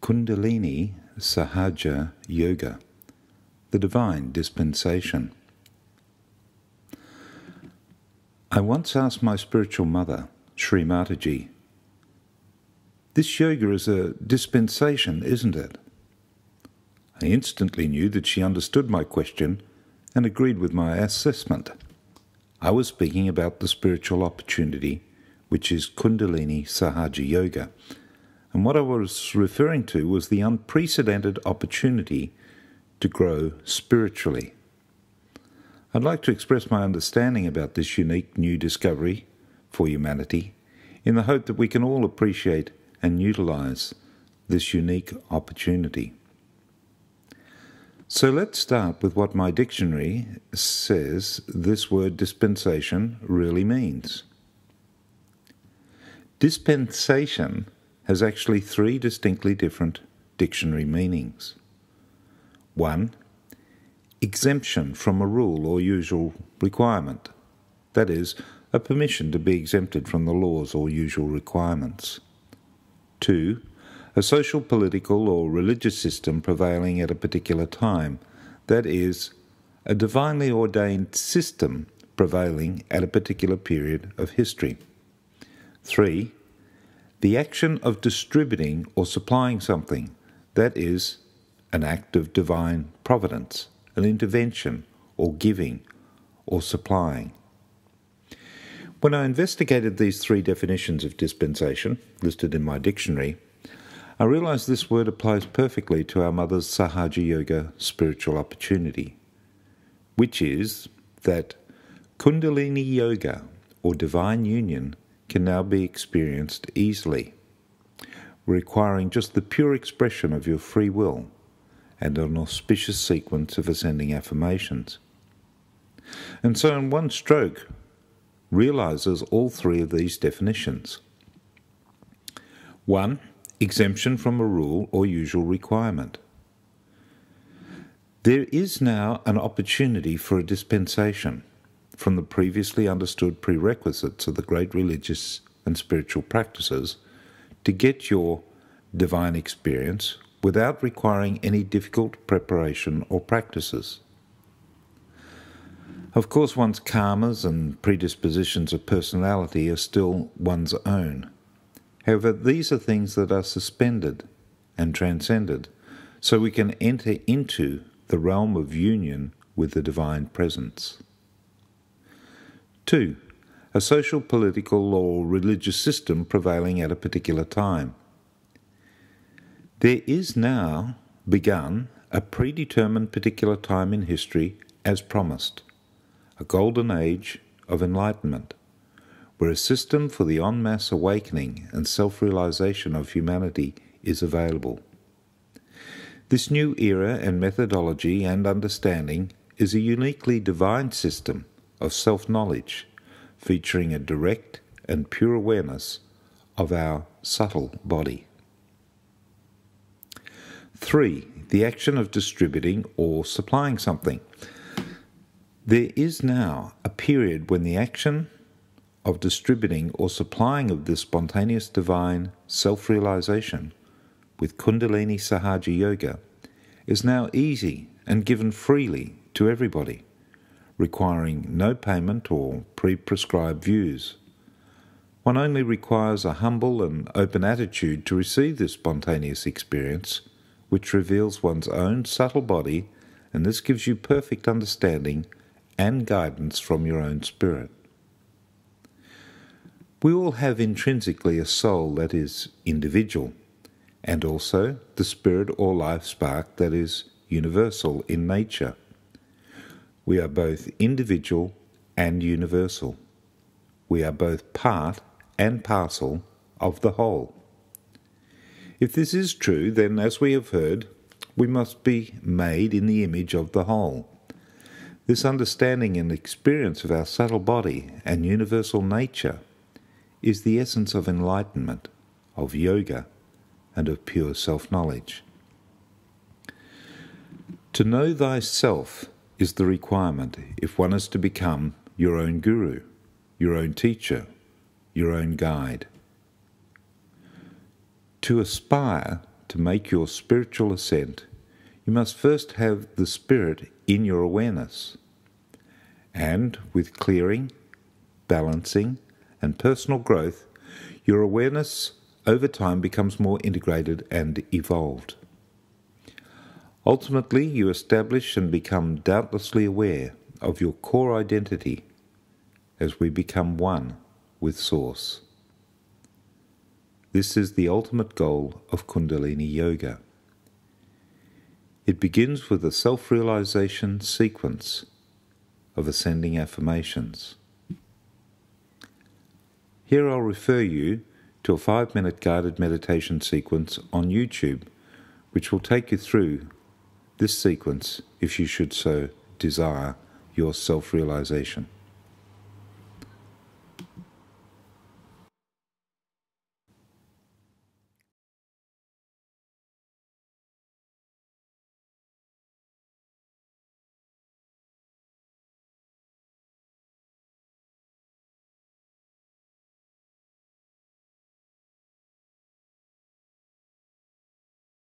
Kundalini Sahaja Yoga, the divine dispensation. I once asked my spiritual mother, Shri Mataji, "This yoga is a dispensation, isn't it?" I instantly knew that she understood my question and agreed with my assessment. I was speaking about the spiritual opportunity, which is Kundalini Sahaja Yoga, and what I was referring to was the unprecedented opportunity to grow spiritually. I'd like to express my understanding about this unique new discovery for humanity in the hope that we can all appreciate and utilize this unique opportunity. So let's start with what my dictionary says this word dispensation really means. Dispensation has actually three distinctly different dictionary meanings. 1. Exemption from a rule or usual requirement, that is, a permission to be exempted from the laws or usual requirements. 2. A social, political, or religious system prevailing at a particular time, that is, a divinely ordained system prevailing at a particular period of history. 3. The action of distributing or supplying something, that is, an act of divine providence, an intervention, or giving, or supplying. When I investigated these three definitions of dispensation, listed in my dictionary, I realized this word applies perfectly to our mother's Sahaja Yoga spiritual opportunity, which is that Kundalini Yoga, or divine union, can now be experienced easily, requiring just the pure expression of your free will and an auspicious sequence of ascending affirmations. And so in one stroke realizes all three of these definitions. 1. Exemption from a rule or usual requirement. There is now an opportunity for a dispensation from the previously understood prerequisites of the great religious and spiritual practices to get your divine experience without requiring any difficult preparation or practices. Of course, one's karmas and predispositions of personality are still one's own. However, these are things that are suspended and transcended, so we can enter into the realm of union with the divine presence. 2. A social, political, or religious system prevailing at a particular time. There is now begun a predetermined particular time in history as promised, a golden age of enlightenment, where a system for the en masse awakening and self-realization of humanity is available. This new era and methodology and understanding is a uniquely divine system of self-knowledge, featuring a direct and pure awareness of our subtle body. 3. The action of distributing or supplying something. There is now a period when the action of distributing or supplying of this spontaneous divine self-realization with Kundalini Sahaja Yoga is now easy and given freely to everybody, requiring no payment or pre-prescribed views. One only requires a humble and open attitude to receive this spontaneous experience, which reveals one's own subtle body, and this gives you perfect understanding and guidance from your own spirit. We all have intrinsically a soul that is individual, and also the spirit or life spark that is universal in nature. We are both individual and universal. We are both part and parcel of the whole. If this is true, then, as we have heard, we must be made in the image of the whole. This understanding and experience of our subtle body and universal nature is the essence of enlightenment, of yoga, and of pure self-knowledge. To know thyself is the requirement if one is to become your own guru, your own teacher, your own guide. To aspire to to make your spiritual ascent, you must first have the Spirit in your awareness. And with clearing, balancing, and personal growth, your awareness over time becomes more integrated and evolved. Ultimately, you establish and become doubtlessly aware of your core identity as we become one with Source. This is the ultimate goal of Kundalini Yoga. It begins with a self-realization sequence of ascending affirmations. Here I'll refer you to a 5-minute guided meditation sequence on YouTube, which will take you through this sequence if you should so desire your self-realization.